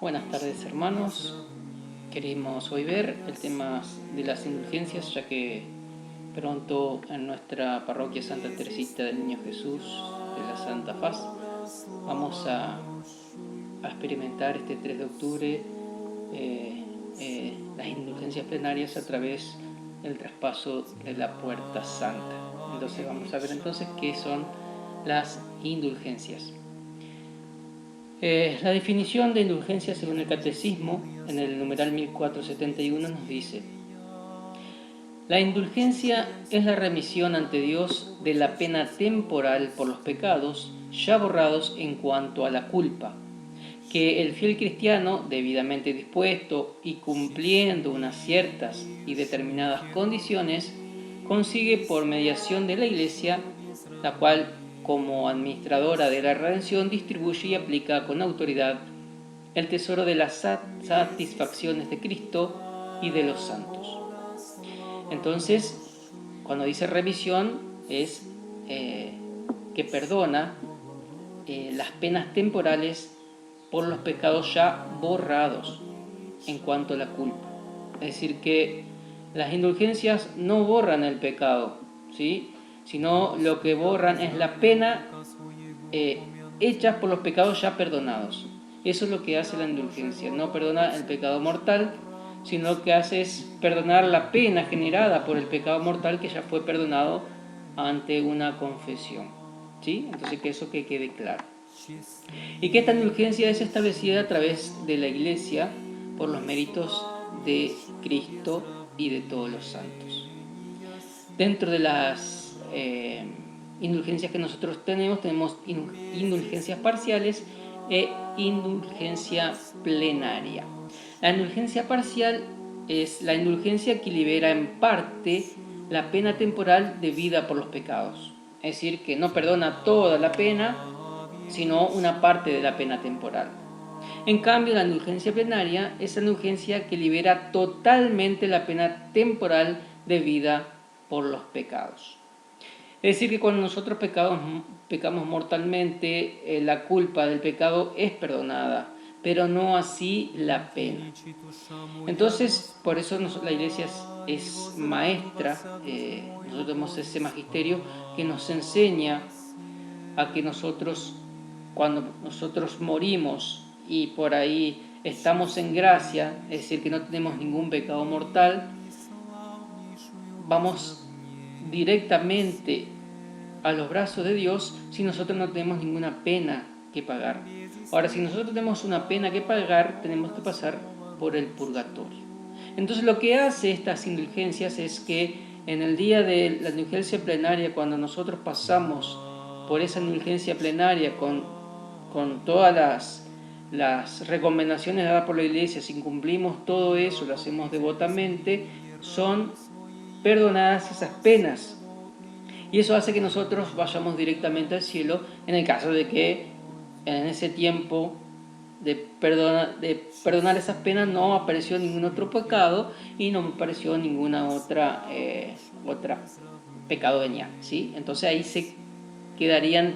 Buenas tardes, hermanos. Queremos hoy ver el tema de las indulgencias, ya que pronto en nuestra parroquia Santa Teresita del Niño Jesús de la Santa Faz vamos a experimentar este 3 de octubre las indulgencias plenarias a través del traspaso de la Puerta Santa. Entonces vamos a ver entonces qué son las indulgencias. La definición de indulgencia según el Catecismo, en el numeral 1471, nos dice: la indulgencia es la remisión ante Dios de la pena temporal por los pecados ya borrados en cuanto a la culpa, que el fiel cristiano, debidamente dispuesto y cumpliendo unas ciertas y determinadas condiciones, consigue por mediación de la Iglesia, la cual, como administradora de la redención, distribuye y aplica con autoridad el tesoro de las satisfacciones de Cristo y de los santos. Entonces, cuando dice remisión, es que perdona las penas temporales por los pecados ya borrados en cuanto a la culpa. Es decir, que las indulgencias no borran el pecado, ¿sí?, sino lo que borran es la pena hecha por los pecados ya perdonados. Eso es lo que hace la indulgencia. No perdona el pecado mortal, sino lo que hace es perdonar la pena generada por el pecado mortal que ya fue perdonado ante una confesión, ¿sí? Entonces, que eso que quede claro. Y que esta indulgencia es establecida a través de la Iglesia por los méritos de Cristo y de todos los santos. Dentro de las indulgencias que nosotros tenemos indulgencias parciales e indulgencia plenaria. La indulgencia parcial es la indulgencia que libera en parte la pena temporal debida por los pecados. Es decir, que no perdona toda la pena, sino una parte de la pena temporal. En cambio, la indulgencia plenaria es la indulgencia que libera totalmente la pena temporal debida por los pecados. Es decir, que cuando nosotros pecamos mortalmente, la culpa del pecado es perdonada, pero no así la pena. Entonces, por eso la Iglesia es maestra, nosotros tenemos ese magisterio que nos enseña a que nosotros, cuando nosotros morimos y por ahí estamos en gracia, es decir, que no tenemos ningún pecado mortal, vamos directamente a los brazos de Dios si nosotros no tenemos ninguna pena que pagar. Ahora, si nosotros tenemos una pena que pagar, tenemos que pasar por el purgatorio. Entonces, lo que hace estas indulgencias es que en el día de la indulgencia plenaria, cuando nosotros pasamos por esa indulgencia plenaria con todas las recomendaciones dadas por la Iglesia, si cumplimos todo eso, lo hacemos devotamente, son perdonadas esas penas. Y eso hace que nosotros vayamos directamente al cielo en el caso de que en ese tiempo de perdonar esas penas no apareció ningún otro pecado y no apareció ninguna otra pecado venial, ¿sí? Entonces ahí se quedarían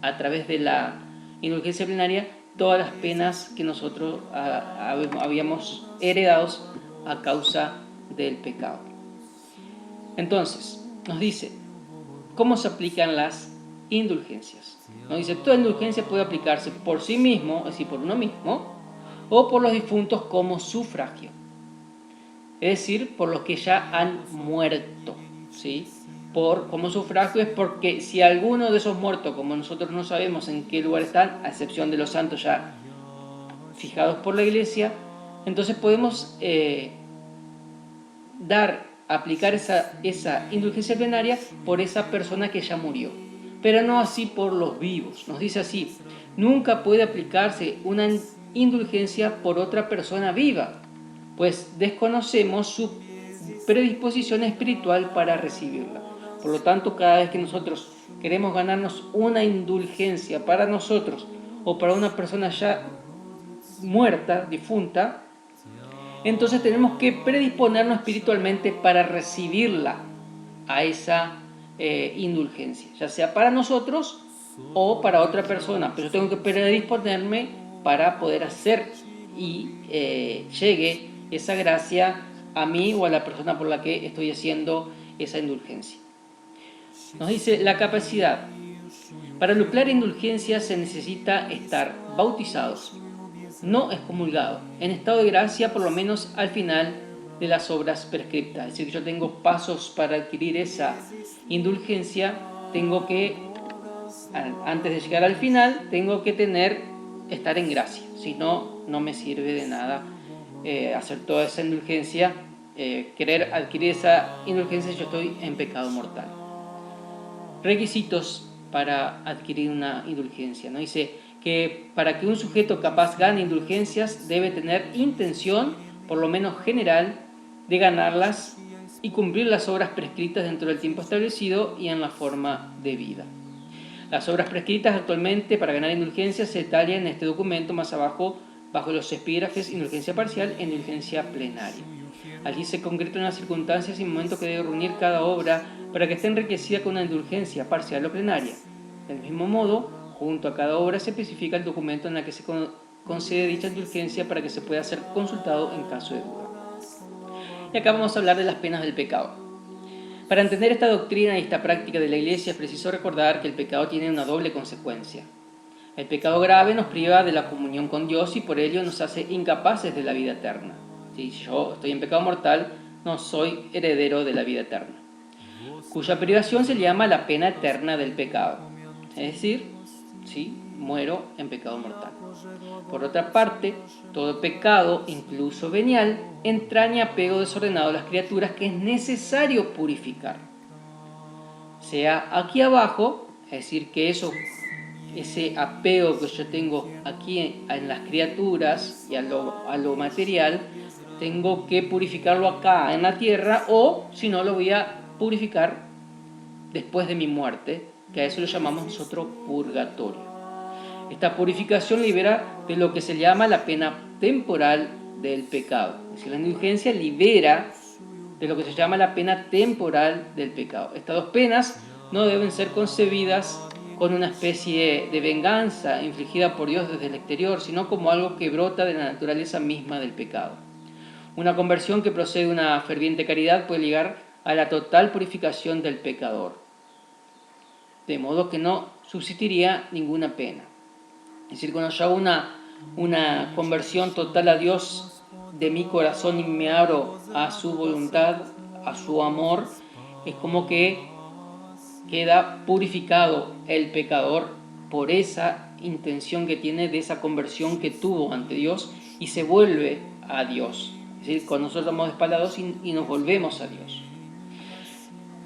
a través de la indulgencia plenaria todas las penas que nosotros habíamos heredados a causa del pecado. Entonces, nos dice, ¿cómo se aplican las indulgencias? Nos dice, toda indulgencia puede aplicarse por sí mismo, es decir, por uno mismo, o por los difuntos como sufragio. Es decir, por los que ya han muerto, ¿sí? Como sufragio es porque si alguno de esos muertos, como nosotros no sabemos en qué lugar están, a excepción de los santos ya fijados por la Iglesia, entonces podemos aplicar esa indulgencia plenaria por esa persona que ya murió, pero no así por los vivos. Nos dice así: nunca puede aplicarse una indulgencia por otra persona viva, pues desconocemos su predisposición espiritual para recibirla. Por lo tanto, cada vez que nosotros queremos ganarnos una indulgencia para nosotros o para una persona ya muerta, difunta, entonces tenemos que predisponernos espiritualmente para recibirla, a esa indulgencia, ya sea para nosotros o para otra persona, pero yo tengo que predisponerme para poder hacer llegue esa gracia a mí o a la persona por la que estoy haciendo esa indulgencia. Nos dice la capacidad. Para lucrar indulgencia se necesita estar bautizados, no excomulgado, en estado de gracia por lo menos al final de las obras prescriptas. Es decir, que yo tengo pasos para adquirir esa indulgencia, tengo que, antes de llegar al final, tengo que estar en gracia, si no, no me sirve de nada hacer toda esa indulgencia, querer adquirir esa indulgencia, yo estoy en pecado mortal. Requisitos para adquirir una indulgencia, ¿no? Dice que para que un sujeto capaz gane indulgencias debe tener intención, por lo menos general, de ganarlas y cumplir las obras prescritas dentro del tiempo establecido y en la forma debida. Las obras prescritas actualmente para ganar indulgencias se detallan en este documento más abajo, bajo los epígrafes indulgencia parcial e indulgencia plenaria. Allí se concretan las circunstancias y momentos que debe reunir cada obra para que esté enriquecida con una indulgencia parcial o plenaria. Del mismo modo, junto a cada obra se especifica el documento en el que se concede dicha indulgencia para que se pueda ser consultado en caso de duda. Y acá vamos a hablar de las penas del pecado. Para entender esta doctrina y esta práctica de la Iglesia es preciso recordar que el pecado tiene una doble consecuencia. El pecado grave nos priva de la comunión con Dios y por ello nos hace incapaces de la vida eterna. Si yo estoy en pecado mortal, no soy heredero de la vida eterna, cuya privación se llama la pena eterna del pecado. Es decir, sí, muero en pecado mortal. Por otra parte, todo pecado, incluso venial, entraña apego desordenado a las criaturas que es necesario purificar. Sea aquí abajo, es decir, que ese apego que yo tengo aquí en las criaturas y a lo material, tengo que purificarlo acá en la tierra, o si no, lo voy a purificar después de mi muerte, que a eso lo llamamos nosotros purgatorio. Esta purificación libera de lo que se llama la pena temporal del pecado. Es decir, la indulgencia libera de lo que se llama la pena temporal del pecado. Estas dos penas no deben ser concebidas con una especie de venganza infligida por Dios desde el exterior, sino como algo que brota de la naturaleza misma del pecado. Una conversión que procede de una ferviente caridad puede llegar a la total purificación del pecador, de modo que no subsistiría ninguna pena. Es decir, cuando yo hago una conversión total a Dios de mi corazón y me abro a su voluntad, a su amor, es como que queda purificado el pecador por esa intención que tiene de esa conversión que tuvo ante Dios y se vuelve a Dios. Es decir, cuando nosotros estamos espaldados y nos volvemos a Dios.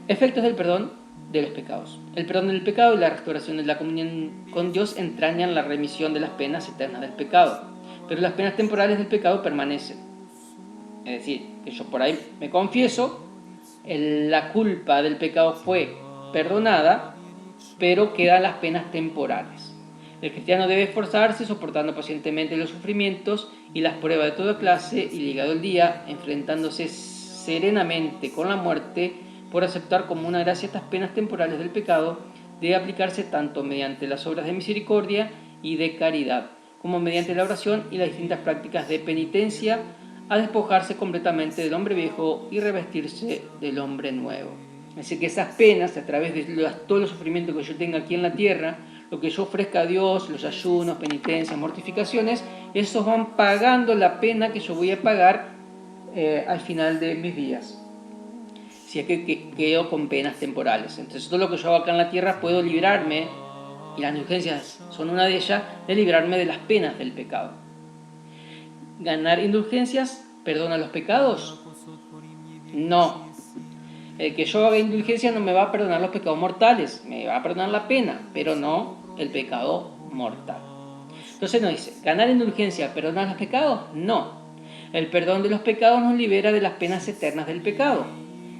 Efectos del perdón de los pecados. El perdón del pecado y la restauración de la comunión con Dios entrañan la remisión de las penas eternas del pecado, pero las penas temporales del pecado permanecen. Es decir, que yo por ahí me confieso, la culpa del pecado fue perdonada, pero quedan las penas temporales. El cristiano debe esforzarse soportando pacientemente los sufrimientos y las pruebas de toda clase y llegado el día, enfrentándose serenamente con la muerte, por aceptar como una gracia estas penas temporales del pecado, debe aplicarse tanto mediante las obras de misericordia y de caridad, como mediante la oración y las distintas prácticas de penitencia, a despojarse completamente del hombre viejo y revestirse del hombre nuevo. Es decir, que esas penas, a través de todos los sufrimientos que yo tenga aquí en la tierra, lo que yo ofrezca a Dios, los ayunos, penitencias, mortificaciones, esos van pagando la pena que yo voy a pagar al final de mis días, si es que quedo con penas temporales. Entonces todo lo que yo hago acá en la tierra puedo librarme, y las indulgencias son una de ellas, de librarme de las penas del pecado. ¿Ganar indulgencias perdona los pecados? No. El que yo haga indulgencia no me va a perdonar los pecados mortales, me va a perdonar la pena, pero no el pecado mortal. Entonces nos dice, ¿ganar indulgencia perdona los pecados? No. El perdón de los pecados nos libera de las penas eternas del pecado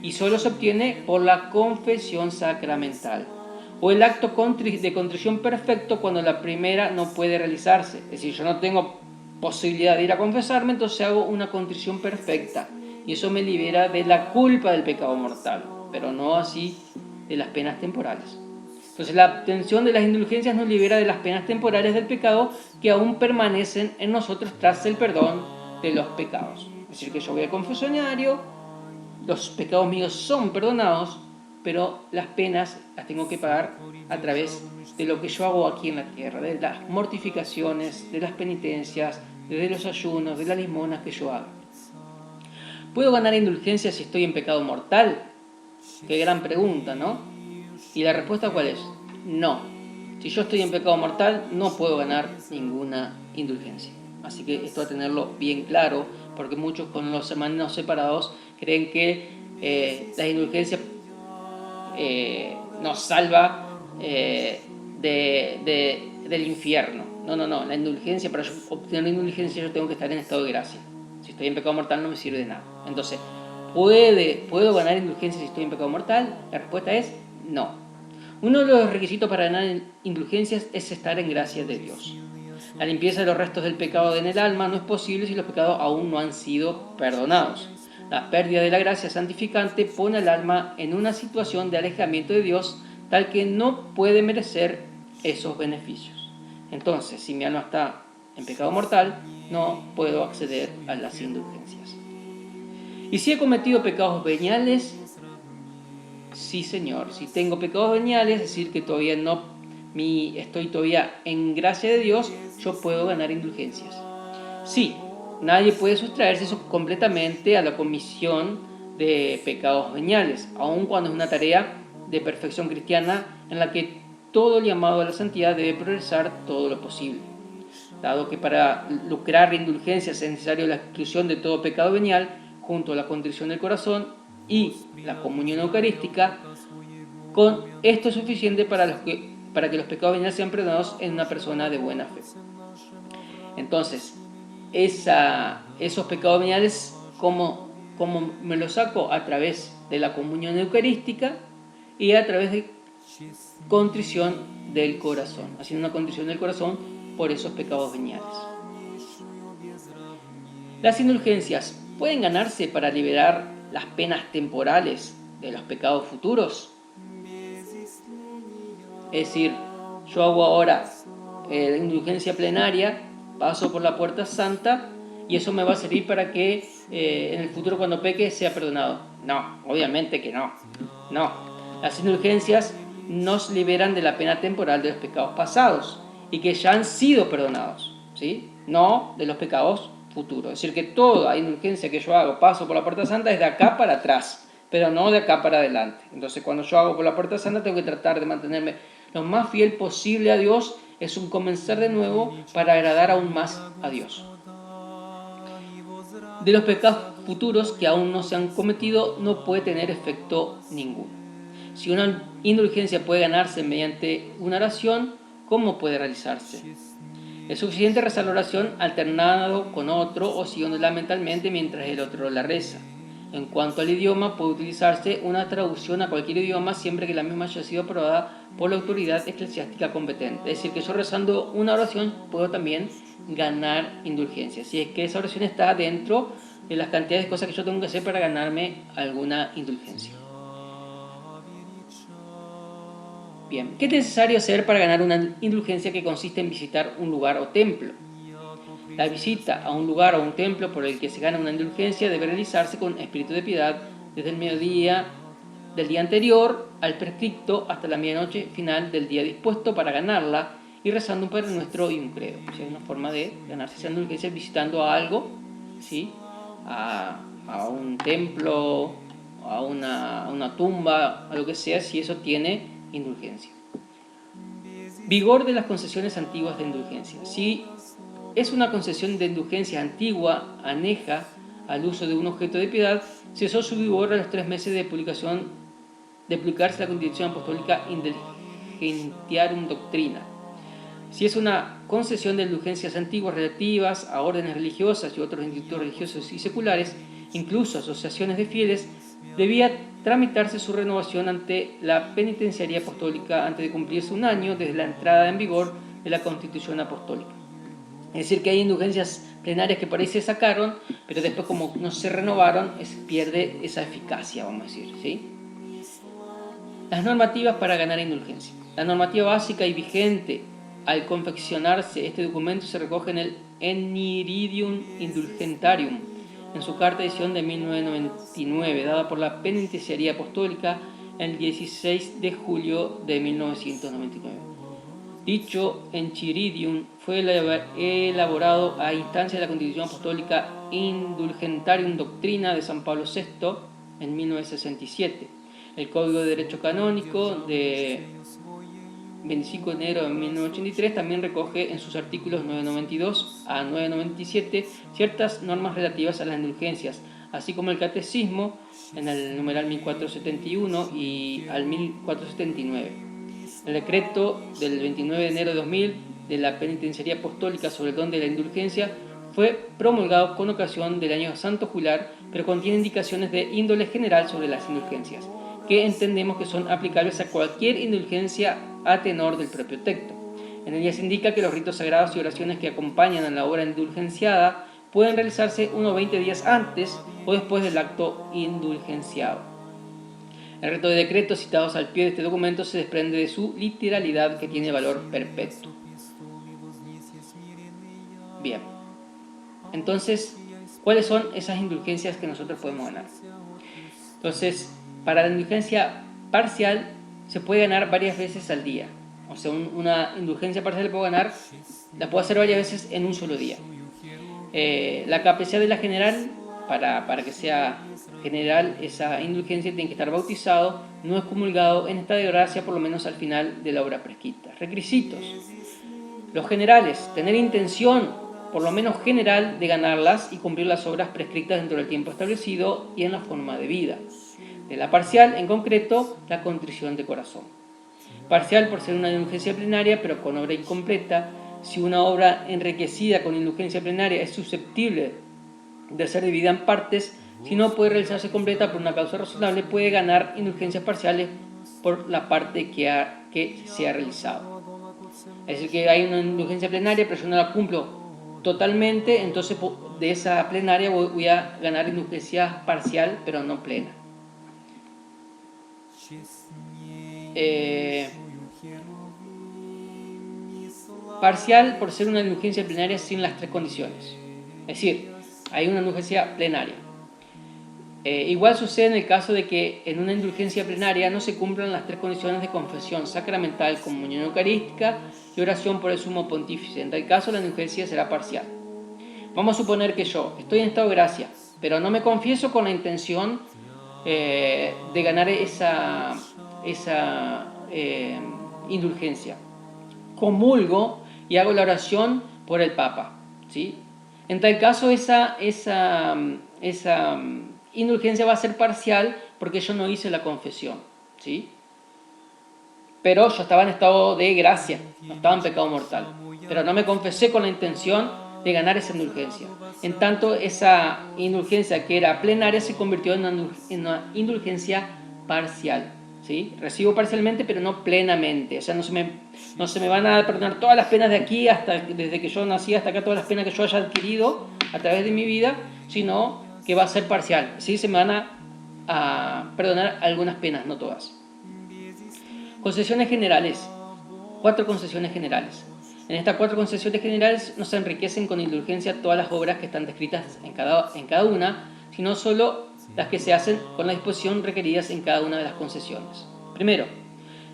y solo se obtiene por la confesión sacramental o el acto de contrición perfecto cuando la primera no puede realizarse. Es decir, yo no tengo posibilidad de ir a confesarme, entonces hago una contrición perfecta y eso me libera de la culpa del pecado mortal, pero no así de las penas temporales. Entonces la obtención de las indulgencias nos libera de las penas temporales del pecado que aún permanecen en nosotros tras el perdón de los pecados. Es decir, que yo voy al confesionario, los pecados míos son perdonados, pero las penas las tengo que pagar a través de lo que yo hago aquí en la tierra, de las mortificaciones, de las penitencias, de los ayunos, de las limonas que yo hago. ¿Puedo ganar indulgencias si estoy en pecado mortal? Qué gran pregunta, ¿no? ¿Y la respuesta cuál es? No. Si yo estoy en pecado mortal, no puedo ganar ninguna indulgencia. Así que esto a tenerlo bien claro, porque muchos con los hermanos separados creen que la indulgencia nos salva del infierno. No. La indulgencia, para obtener la indulgencia yo tengo que estar en estado de gracia. Si estoy en pecado mortal no me sirve de nada. Entonces, ¿puedo ganar indulgencia si estoy en pecado mortal? La respuesta es no. Uno de los requisitos para ganar indulgencias es estar en gracia de Dios. La limpieza de los restos del pecado en el alma no es posible si los pecados aún no han sido perdonados. La pérdida de la gracia santificante pone al alma en una situación de alejamiento de Dios tal que no puede merecer esos beneficios. Entonces, si mi alma está en pecado mortal, no puedo acceder a las indulgencias. ¿Y si he cometido pecados veniales? Sí, Señor. Si tengo pecados veniales, es decir, que todavía estoy todavía en gracia de Dios, yo puedo ganar indulgencias. Sí, nadie puede sustraerse completamente a la comisión de pecados veniales, aun cuando es una tarea de perfección cristiana en la que todo el llamado a la santidad debe progresar todo lo posible. Dado que para lucrar indulgencias es necesario la exclusión de todo pecado venial, junto a la contrición del corazón y la comunión eucarística, con esto es suficiente para que los pecados veniales sean perdonados en una persona de buena fe. Entonces, esos pecados veniales, ¿cómo me los saco? A través de la comunión eucarística y a través de contrición del corazón, haciendo una contrición del corazón por esos pecados veniales. Las indulgencias pueden ganarse para liberar las penas temporales de los pecados futuros. Es decir, yo hago ahora la indulgencia plenaria, paso por la puerta santa y eso me va a servir para que en el futuro cuando peque sea perdonado. No, obviamente que no. No, las indulgencias nos liberan de la pena temporal de los pecados pasados y que ya han sido perdonados, ¿sí? No de los pecados futuros. Es decir, que toda indulgencia que yo hago, paso por la puerta santa, es de acá para atrás, pero no de acá para adelante. Entonces, cuando yo hago por la puerta santa, tengo que tratar de mantenerme lo más fiel posible a Dios. Es un comenzar de nuevo para agradar aún más a Dios. De los pecados futuros que aún no se han cometido, no puede tener efecto ninguno. Si una indulgencia puede ganarse mediante una oración, ¿cómo puede realizarse? Es suficiente rezar la oración alternado con otro o siguiéndola mentalmente mientras el otro la reza. En cuanto al idioma, puede utilizarse una traducción a cualquier idioma siempre que la misma haya sido aprobada por la autoridad eclesiástica competente. Es decir, que yo rezando una oración puedo también ganar indulgencia. Si es que esa oración está dentro de las cantidades de cosas que yo tengo que hacer para ganarme alguna indulgencia. Bien, ¿qué es necesario hacer para ganar una indulgencia que consiste en visitar un lugar o templo? La visita a un lugar o un templo por el que se gana una indulgencia debe realizarse con espíritu de piedad desde el mediodía del día anterior al prescripto hasta la medianoche final del día dispuesto para ganarla y rezando un Padre Nuestro y un credo. O sea, es una forma de ganarse esa indulgencia visitando a algo, ¿sí? a un templo, a una tumba, a lo que sea, si eso tiene indulgencia. Vigor de las concesiones antiguas de indulgencia. Si es una concesión de indulgencia antigua, aneja al uso de un objeto de piedad, cesó su vigor a los 3 meses de publicarse la Constitución Apostólica Indulgentiarum Doctrina. Si es una concesión de indulgencias antiguas relativas a órdenes religiosas y otros institutos religiosos y seculares, incluso asociaciones de fieles, debía tramitarse su renovación ante la penitenciaría apostólica antes de cumplirse un año desde la entrada en vigor de la Constitución Apostólica. Es decir, que hay indulgencias plenarias que por ahí se sacaron, pero después como no se renovaron, pierde esa eficacia, vamos a decir, ¿sí? Las normativas para ganar indulgencia. La normativa básica y vigente al confeccionarse este documento se recoge en el Enchiridion Indulgentiarum, en su carta edición de 1999, dada por la Penitenciaría Apostólica el 16 de julio de 1999. Dicho Enchiridion fue elaborado a instancia de la Constitución Apostólica Indulgentiarum Doctrina de San Pablo VI en 1967. El Código de Derecho Canónico de 25 de enero de 1983 también recoge en sus artículos 992 a 997 ciertas normas relativas a las indulgencias, así como el Catecismo en el numeral 1471 y al 1479. El decreto del 29 de enero de 2000 de la Penitenciaría Apostólica sobre el don de la indulgencia fue promulgado con ocasión del año santo jubilar, pero contiene indicaciones de índole general sobre las indulgencias, que entendemos que son aplicables a cualquier indulgencia a tenor del propio texto. En ella se indica que los ritos sagrados y oraciones que acompañan a la obra indulgenciada pueden realizarse unos 20 días antes o después del acto indulgenciado. El resto de decretos citados al pie de este documento se desprende de su literalidad, que tiene valor perpetuo. Bien, entonces, ¿cuáles son esas indulgencias que nosotros podemos ganar? Entonces, para la indulgencia parcial se puede ganar varias veces al día. O sea, una indulgencia parcial la puedo hacer varias veces en un solo día. La capacidad de la general, para que sea general, esa indulgencia tiene que estar bautizado, no excomulgado, en estado de gracia por lo menos al final de la obra prescrita. Requisitos. Los generales, tener intención, por lo menos general, de ganarlas y cumplir las obras prescritas dentro del tiempo establecido y en la forma de vida. De la parcial, en concreto, la contrición de corazón. Parcial por ser una indulgencia plenaria, pero con obra incompleta. Si una obra enriquecida con indulgencia plenaria es susceptible de ser dividida en partes, si no puede realizarse completa por una causa razonable, puede ganar indulgencias parciales por la parte que se ha realizado. Es decir, que hay una indulgencia plenaria, pero yo no la cumplo totalmente, entonces de esa plenaria voy a ganar indulgencia parcial, pero no plena. Parcial por ser una indulgencia plenaria sin las tres condiciones. Es decir, hay una indulgencia plenaria. Igual sucede en el caso de que en una indulgencia plenaria no se cumplan las tres condiciones de confesión sacramental, comunión eucarística y oración por el sumo pontífice. En tal caso la indulgencia será parcial. Vamos a suponer que yo estoy en estado de gracia, pero no me confieso con la intención de ganar esa indulgencia. Comulgo y hago la oración por el Papa, ¿sí? En tal caso esa indulgencia va a ser parcial porque yo no hice la confesión, ¿sí? Pero yo estaba en estado de gracia, no estaba en pecado mortal, pero no me confesé con la intención de ganar esa indulgencia. En tanto, esa indulgencia que era plenaria se convirtió en una indulgencia parcial, ¿sí? Recibo parcialmente, pero no plenamente. O sea, no se me van a perdonar todas las penas de aquí, desde que yo nací hasta acá, todas las penas que yo haya adquirido a través de mi vida, sino que va a ser parcial, ¿sí? Se me van a perdonar algunas penas, no todas. Concesiones generales. 4 concesiones generales. En estas 4 concesiones generales no se enriquecen con indulgencia todas las obras que están descritas en cada una, sino solo las que se hacen con la disposición requeridas en cada una de las concesiones. Primero,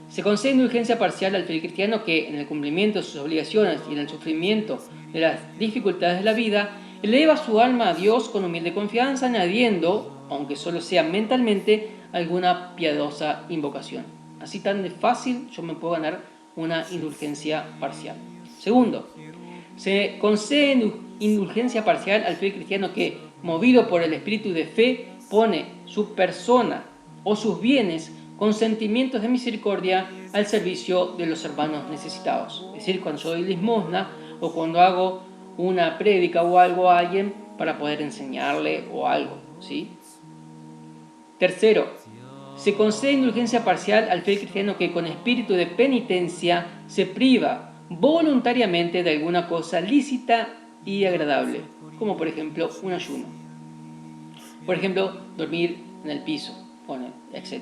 se concede indulgencia parcial al fiel cristiano que, en el cumplimiento de sus obligaciones y en el sufrimiento de las dificultades de la vida, eleva su alma a Dios con humilde confianza, añadiendo, aunque solo sea mentalmente, alguna piadosa invocación. Así tan de fácil yo me puedo ganar una indulgencia parcial. Segundo, se concede indulgencia parcial al fiel cristiano que, movido por el espíritu de fe, pone su persona o sus bienes con sentimientos de misericordia al servicio de los hermanos necesitados. Es decir, cuando yo doy limosna o cuando hago una prédica o algo a alguien para poder enseñarle o algo, ¿sí? Tercero, se concede indulgencia parcial al fiel cristiano que con espíritu de penitencia se priva voluntariamente de alguna cosa lícita y agradable, como por ejemplo un ayuno. Por ejemplo, dormir en el piso, etc.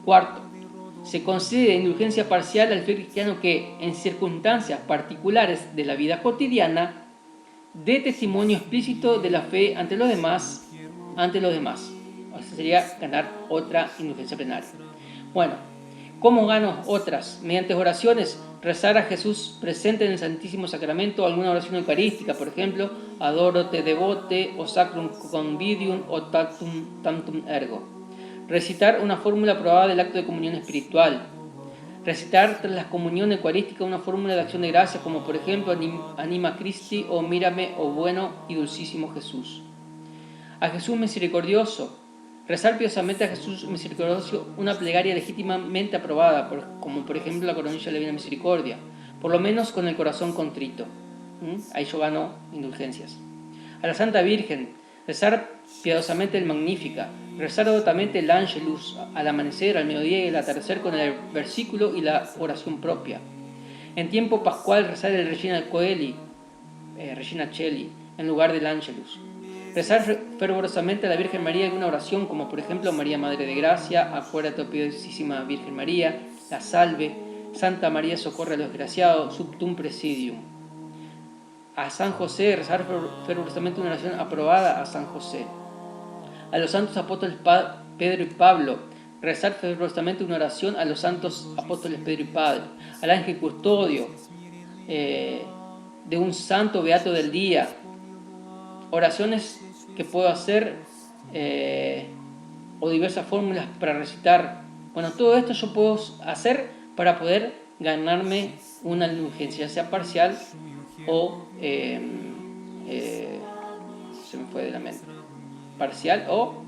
Cuarto, se concede indulgencia parcial al fiel cristiano que, en circunstancias particulares de la vida cotidiana, dé testimonio explícito de la fe ante los demás. O sea, sería ganar otra indulgencia plenaria. Bueno, ¿cómo gano otras? Mediante oraciones, rezar a Jesús presente en el Santísimo Sacramento, alguna oración eucarística, por ejemplo, Adoro te devote, o Sacrum convivium, o tantum ergo. Recitar una fórmula aprobada del acto de comunión espiritual. Recitar tras la comunión eucarística una fórmula de acción de gracias, como por ejemplo Anima Christi o Mírame, oh bueno y dulcísimo Jesús. A Jesús misericordioso. Rezar piadosamente a Jesús misericordioso una plegaria legítimamente aprobada, como por ejemplo la coronilla de la Divina Misericordia, por lo menos con el corazón contrito. Ahí yo gano indulgencias. A la Santa Virgen, rezar piadosamente el Magnífica, rezar devotamente el Ángelus al amanecer, al mediodía y al atardecer con el versículo y la oración propia. En tiempo pascual, rezar el Regina Coeli, en lugar del Ángelus. Rezar fervorosamente a la Virgen María en una oración, como por ejemplo María Madre de Gracia, acuérdate, oh piadosísima Virgen María, la salve, Santa María socorre a los desgraciados, subtum presidium. A San José, rezar fervorosamente una oración aprobada a San José. A los santos apóstoles Pedro y Pablo, rezar fervorosamente una oración a los santos apóstoles Pedro y Pablo. Al ángel custodio de un santo beato del día. Oraciones que puedo hacer o diversas fórmulas para recitar. Bueno, todo esto yo puedo hacer para poder ganarme una indulgencia, ya sea parcial o se me fue de la mente, parcial o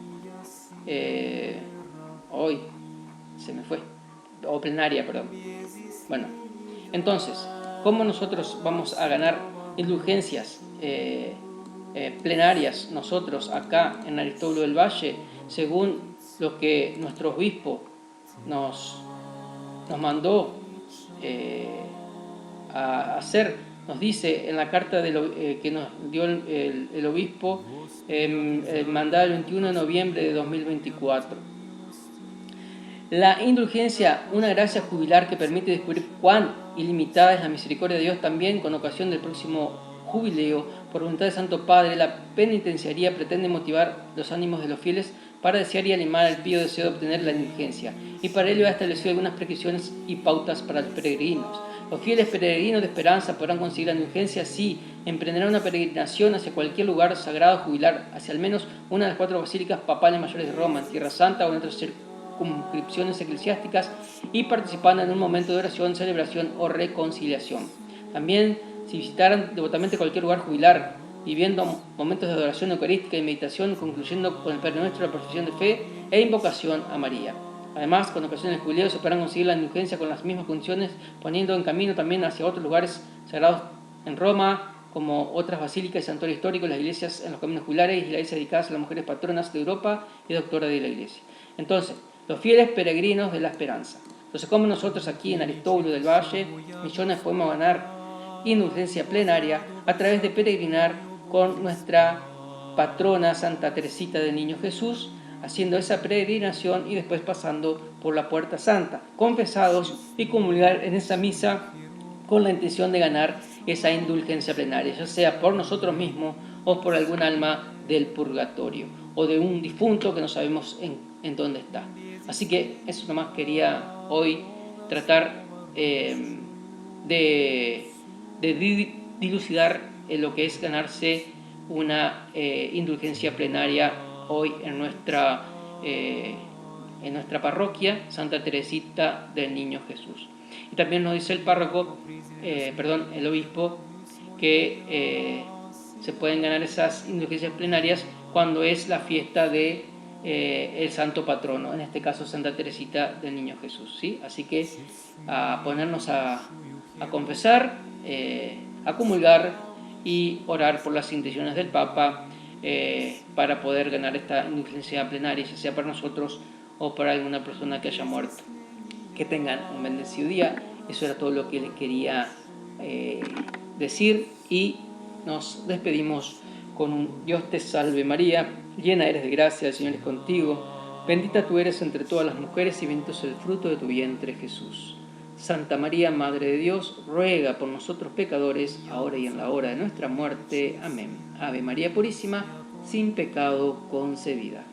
hoy se me fue, o plenaria, perdón. Bueno, entonces, ¿cómo nosotros vamos a ganar indulgencias plenarias nosotros acá en Aristóbulo del Valle, según lo que nuestro obispo nos mandó a hacer? Nos dice en la carta que nos dio el obispo, mandada el 21 de noviembre de 2024. La indulgencia, una gracia jubilar que permite descubrir cuán ilimitada es la misericordia de Dios. También, con ocasión del próximo jubileo, por voluntad de Santo Padre, la penitenciaría pretende motivar los ánimos de los fieles para desear y animar el pío deseo de obtener la indulgencia, y para ello ha establecido algunas prescripciones y pautas para los peregrinos. Los fieles peregrinos de esperanza podrán conseguir la indulgencia si emprenderán una peregrinación hacia cualquier lugar sagrado jubilar, hacia al menos una de las 4 basílicas papales mayores de Roma, en Tierra Santa o en otras circunscripciones eclesiásticas, y participando en un momento de oración, celebración o reconciliación. También, si visitaran devotamente cualquier lugar jubilar, viviendo momentos de adoración eucarística y meditación, concluyendo con el Padre Nuestro, la profesión de fe e invocación a María. Además, con ocasión del jubileo se podrán conseguir la indulgencia con las mismas condiciones, poniendo en camino también hacia otros lugares sagrados en Roma, como otras basílicas y santuarios históricos, las iglesias en los caminos jubilares y las iglesias dedicadas a las mujeres patronas de Europa y doctoras de la iglesia. Entonces, los fieles peregrinos de la esperanza. Entonces, como nosotros aquí en Aristóbulo del Valle, millones podemos ganar indulgencia plenaria a través de peregrinar con nuestra patrona Santa Teresita del Niño Jesús, haciendo esa peregrinación y después pasando por la Puerta Santa, confesados, y comulgar en esa misa con la intención de ganar esa indulgencia plenaria, ya sea por nosotros mismos o por algún alma del purgatorio o de un difunto que no sabemos en dónde está. Así que eso nomás quería hoy tratar de dilucidar lo que es ganarse una indulgencia plenaria hoy en nuestra parroquia Santa Teresita del Niño Jesús. Y también nos dice el párroco, el obispo, que se pueden ganar esas indulgencias plenarias cuando es la fiesta de el santo patrono, en este caso Santa Teresita del Niño Jesús, ¿sí? Así que a ponernos a confesar, a comulgar y orar por las intenciones del Papa para poder ganar esta indulgencia plenaria, ya sea para nosotros o para alguna persona que haya muerto. Que tengan un bendecido día. Eso era todo lo que les quería decir, y nos despedimos con un Dios te salve María, llena eres de gracia, el Señor es contigo. Bendita tú eres entre todas las mujeres y bendito es el fruto de tu vientre, Jesús. Santa María, Madre de Dios, ruega por nosotros pecadores, ahora y en la hora de nuestra muerte. Amén. Ave María Purísima, sin pecado concebida.